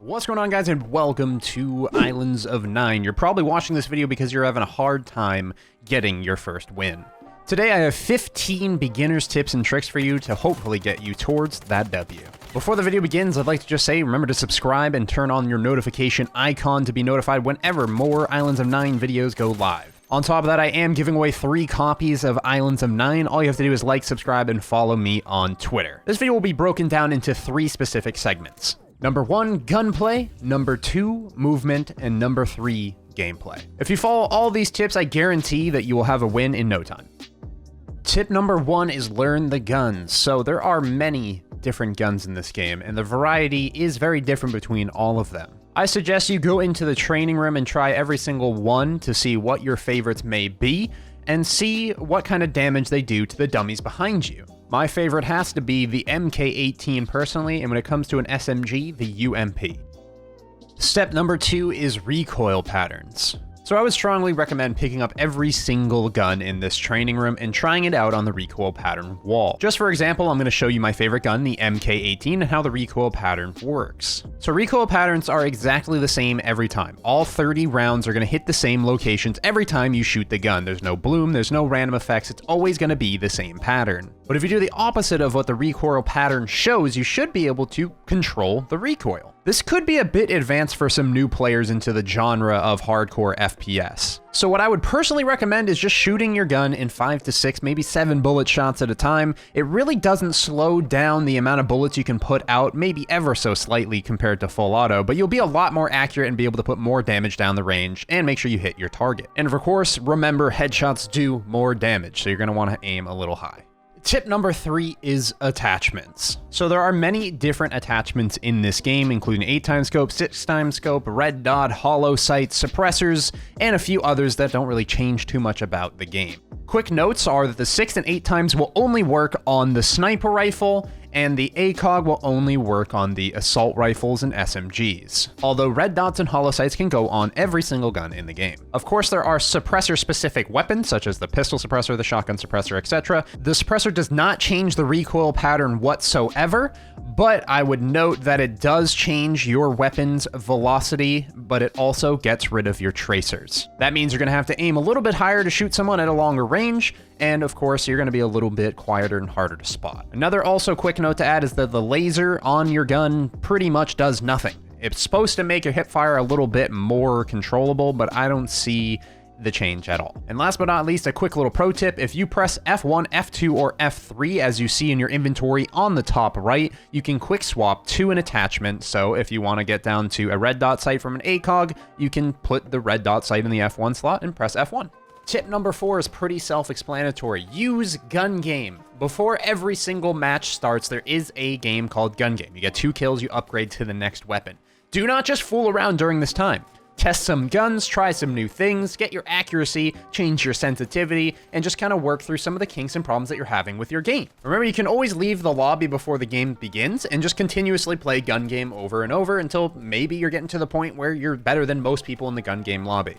What's going on, guys, and welcome to Islands of Nyne. You're probably watching this video because you're having a hard time getting your first win. Today I have 15 beginner's tips and tricks for you to hopefully get you towards that W. Before the video begins, I'd like to just say, remember to subscribe and turn on your notification icon to be notified whenever more Islands of Nyne videos go live. On top of that, I am giving away 3 copies of Islands of Nyne. All you have to do is like, subscribe, and follow me on Twitter. This video will be broken down into 3 specific segments. Number 1, gunplay. Number 2, movement. And number 3, gameplay. If you follow all these tips, I guarantee that you will have a win in no time. Tip number 1 is learn the guns. So there are many different guns in this game, and the variety is very different between all of them. I suggest you go into the training room and try every single one to see what your favorites may be, and see what kind of damage they do to the dummies behind you. My favorite has to be the MK18 personally, and when it comes to an SMG, the UMP. Step number 2 is recoil patterns. So I would strongly recommend picking up every single gun in this training room and trying it out on the recoil pattern wall. Just for example, I'm going to show you my favorite gun, the MK18, and how the recoil pattern works. So recoil patterns are exactly the same every time. All 30 rounds are going to hit the same locations every time you shoot the gun. There's no bloom, there's no random effects, it's always going to be the same pattern. But if you do the opposite of what the recoil pattern shows, you should be able to control the recoil. This could be a bit advanced for some new players into the genre of hardcore FPS. So what I would personally recommend is just shooting your gun in 5 to 6, maybe 7 bullet shots at a time. It really doesn't slow down the amount of bullets you can put out, maybe ever so slightly compared to full auto, but you'll be a lot more accurate and be able to put more damage down the range and make sure you hit your target. And of course, remember, headshots do more damage, so you're going to want to aim a little high. Tip number 3 is attachments. So there are many different attachments in this game, including 8x scope, 6x scope, red dot, hollow sight, suppressors, and a few others that don't really change too much about the game. Quick notes are that the 6 and 8x will only work on the sniper rifle, and the ACOG will only work on the assault rifles and SMGs, although red dots and hollow sights can go on every single gun in the game. Of course, there are suppressor-specific weapons, such as the pistol suppressor, the shotgun suppressor, etc. The suppressor does not change the recoil pattern whatsoever, but I would note that it does change your weapon's velocity, but it also gets rid of your tracers. That means you're going to have to aim a little bit higher to shoot someone at a longer range, and of course, you're going to be a little bit quieter and harder to spot. Another also quick note to add is that the laser on your gun pretty much does nothing. It's supposed to make your hip fire a little bit more controllable, but I don't see the change at all. And last but not least, a quick little pro tip: if you press F1, F2, or F3 as you see in your inventory on the top right, you can quick swap to an attachment. So if you want to get down to a red dot sight from an ACOG, you can put the red dot sight in the F1 slot and press F1. Tip number 4 is pretty self-explanatory. Use gun game. Before every single match starts, there is a game called gun game. You get 2 kills, you upgrade to the next weapon. Do not just fool around during this time. Test some guns, try some new things, get your accuracy, change your sensitivity, and just kind of work through some of the kinks and problems that you're having with your game. Remember, you can always leave the lobby before the game begins and just continuously play gun game over and over until maybe you're getting to the point where you're better than most people in the gun game lobby.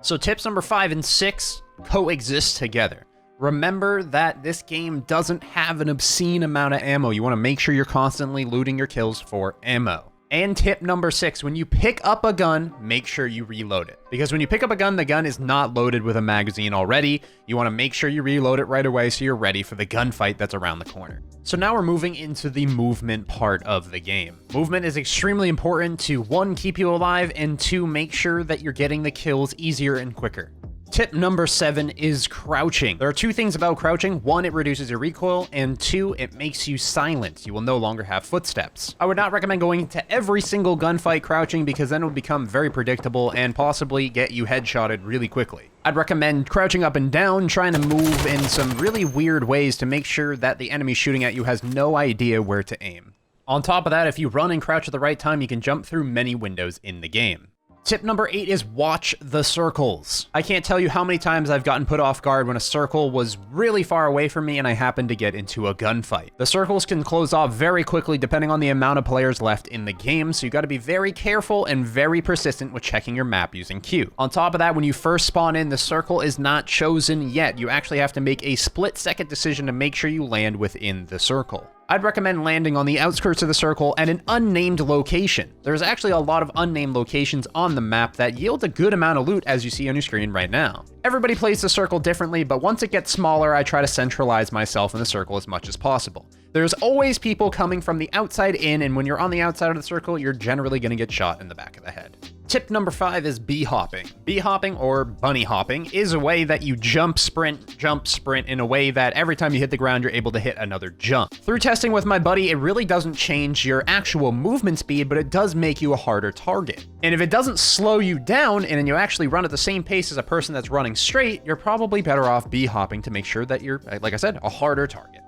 So tips number 5 and 6 coexist together. Remember that this game doesn't have an obscene amount of ammo. You want to make sure you're constantly looting your kills for ammo. And tip number 6, when you pick up a gun, make sure you reload it. Because when you pick up a gun, the gun is not loaded with a magazine already. You want to make sure you reload it right away so you're ready for the gunfight that's around the corner. So now we're moving into the movement part of the game. Movement is extremely important to 1, keep you alive, and 2, make sure that you're getting the kills easier and quicker. Tip number 7 is crouching. There are 2 things about crouching. 1, it reduces your recoil, and 2, it makes you silent. You will no longer have footsteps. I would not recommend going into every single gunfight crouching, because then it will become very predictable and possibly get you headshotted really quickly. I'd recommend crouching up and down, trying to move in some really weird ways to make sure that the enemy shooting at you has no idea where to aim. On top of that, if you run and crouch at the right time, you can jump through many windows in the game. Tip number 8 is watch the circles. I can't tell you how many times I've gotten put off guard when a circle was really far away from me and I happened to get into a gunfight. The circles can close off very quickly depending on the amount of players left in the game, so you gotta be very careful and very persistent with checking your map using Q. On top of that, when you first spawn in, the circle is not chosen yet. You actually have to make a split-second decision to make sure you land within the circle. I'd recommend landing on the outskirts of the circle at an unnamed location. There's actually a lot of unnamed locations on the map that yield a good amount of loot, as you see on your screen right now. Everybody plays the circle differently, but once it gets smaller, I try to centralize myself in the circle as much as possible. There's always people coming from the outside in, and when you're on the outside of the circle, you're generally going to get shot in the back of the head. Tip number 5 is bee hopping. Bee hopping, or bunny hopping, is a way that you jump, sprint in a way that every time you hit the ground, you're able to hit another jump. Through testing with my buddy, it really doesn't change your actual movement speed, but it does make you a harder target. And if it doesn't slow you down, and you actually run at the same pace as a person that's running straight, you're probably better off bee hopping to make sure that you're, like I said, a harder target.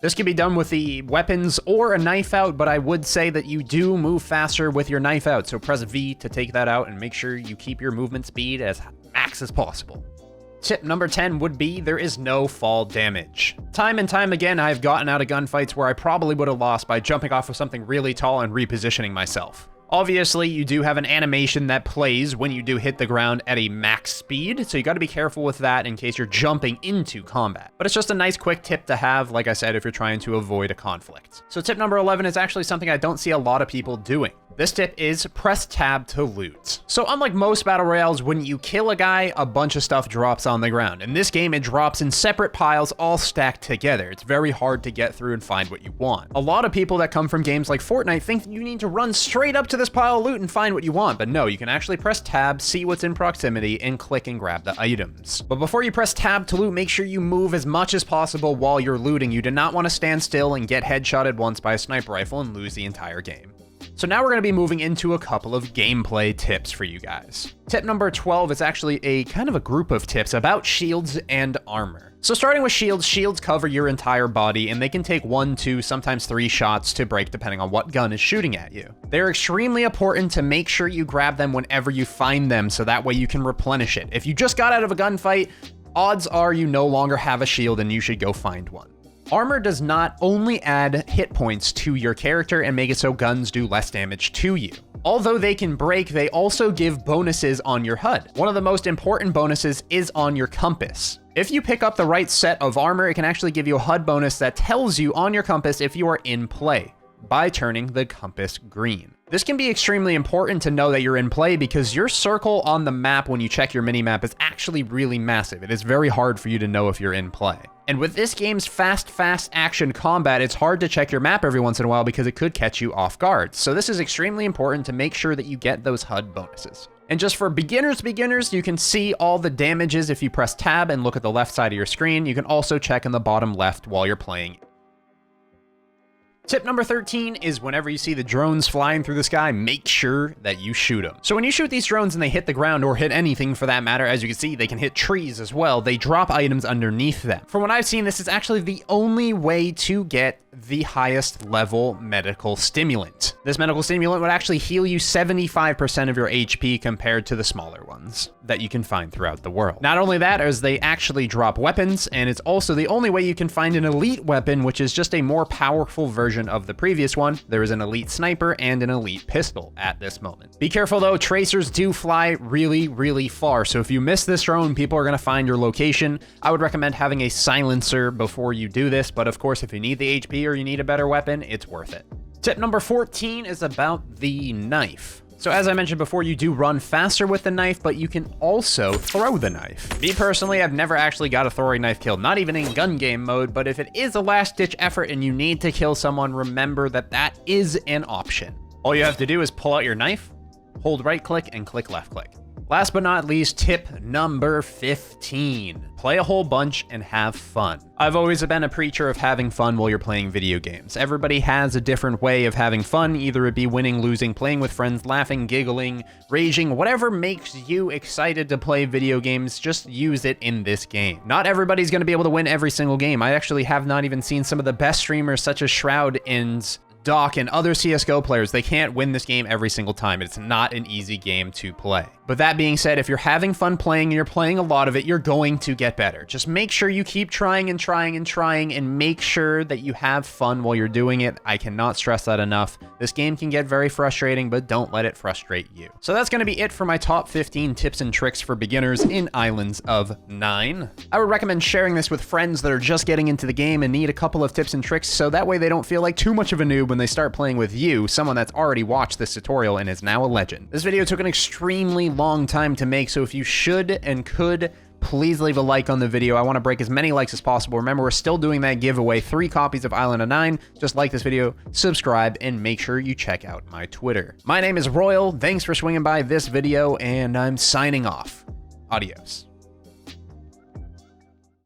This can be done with the weapons or a knife out, but I would say that you do move faster with your knife out, so press V to take that out and make sure you keep your movement speed as max as possible. Tip number 10 would be there is no fall damage. Time and time again, I've gotten out of gunfights where I probably would have lost by jumping off of something really tall and repositioning myself. Obviously, you do have an animation that plays when you do hit the ground at a max speed, so you got to be careful with that in case you're jumping into combat. But it's just a nice quick tip to have, like I said, if you're trying to avoid a conflict. So tip number 11 is actually something I don't see a lot of people doing. This tip is press tab to loot. So unlike most battle royales, when you kill a guy, a bunch of stuff drops on the ground. In this game, it drops in separate piles all stacked together. It's very hard to get through and find what you want. A lot of people that come from games like Fortnite think you need to run straight up to this pile of loot and find what you want, but no, you can actually press tab, see what's in proximity, and click and grab the items. But before you press tab to loot, make sure you move as much as possible while you're looting. You do not want to stand still and get headshotted once by a sniper rifle and lose the entire game. So now we're going to be moving into a couple of gameplay tips for you guys. Tip number 12 is actually a kind of a group of tips about shields and armor. So starting with shields, shields cover your entire body and they can take 1, 2, sometimes 3 shots to break depending on what gun is shooting at you. They're extremely important to make sure you grab them whenever you find them so that way you can replenish it. If you just got out of a gunfight, odds are you no longer have a shield and you should go find one. Armor does not only add hit points to your character and make it so guns do less damage to you. Although they can break, they also give bonuses on your HUD. One of the most important bonuses is on your compass. If you pick up the right set of armor, it can actually give you a HUD bonus that tells you on your compass if you are in play by turning the compass green. This can be extremely important to know that you're in play because your circle on the map when you check your minimap is actually really massive. It is very hard for you to know if you're in play. And with this game's fast action combat, it's hard to check your map every once in a while because it could catch you off guard. So this is extremely important to make sure that you get those HUD bonuses. And just for beginners, you can see all the damages if you press tab and look at the left side of your screen. You can also check in the bottom left while you're playing. Tip number 13 is whenever you see the drones flying through the sky, make sure that you shoot them. So when you shoot these drones and they hit the ground or hit anything for that matter, as you can see, they can hit trees as well. They drop items underneath them. From what I've seen, this is actually the only way to get the highest level medical stimulant. This medical stimulant would actually heal you 75% of your HP compared to the smaller ones that you can find throughout the world. Not only that, as they actually drop weapons, and it's also the only way you can find an elite weapon, which is just a more powerful version of the previous one. There is an elite sniper and an elite pistol at this moment. Be careful though, tracers do fly really far, so if you miss this drone, people are going to find your location. I would recommend having a silencer before you do this, but of course if you need the HP or you need a better weapon, it's worth it. Tip number 14 is about the knife. So as I mentioned before, you do run faster with the knife, but you can also throw the knife. Me personally, I've never actually got a throwing knife kill, not even in gun game mode, but if it is a last ditch effort and you need to kill someone, remember that that is an option. All you have to do is pull out your knife, hold right click and click left click. Last but not least, tip number 15. Play a whole bunch and have fun. I've always been a preacher of having fun while you're playing video games. Everybody has a different way of having fun, either it be winning, losing, playing with friends, laughing, giggling, raging, whatever makes you excited to play video games, just use it in this game. Not everybody's going to be able to win every single game. I actually have not even seen some of the best streamers such as Shroud and Doc, and other CSGO players, they can't win this game every single time. It's not an easy game to play. But that being said, if you're having fun playing and you're playing a lot of it, you're going to get better. Just make sure you keep trying and trying and trying, and make sure that you have fun while you're doing it. I cannot stress that enough. This game can get very frustrating, but don't let it frustrate you. So that's going to be it for my top 15 tips and tricks for beginners in Islands of Nyne. I would recommend sharing this with friends that are just getting into the game and need a couple of tips and tricks, so that way they don't feel like too much of a noob when they start playing with you, someone that's already watched this tutorial and is now a legend. This video took an extremely long time to make, so if you should and could, please leave a like on the video. I want to break as many likes as possible. Remember, we're still doing that giveaway, 3 copies of Island of Nyne. Just like this video, subscribe, and make sure you check out my Twitter. My name is Royale. Thanks for swinging by this video, and I'm signing off. Adios.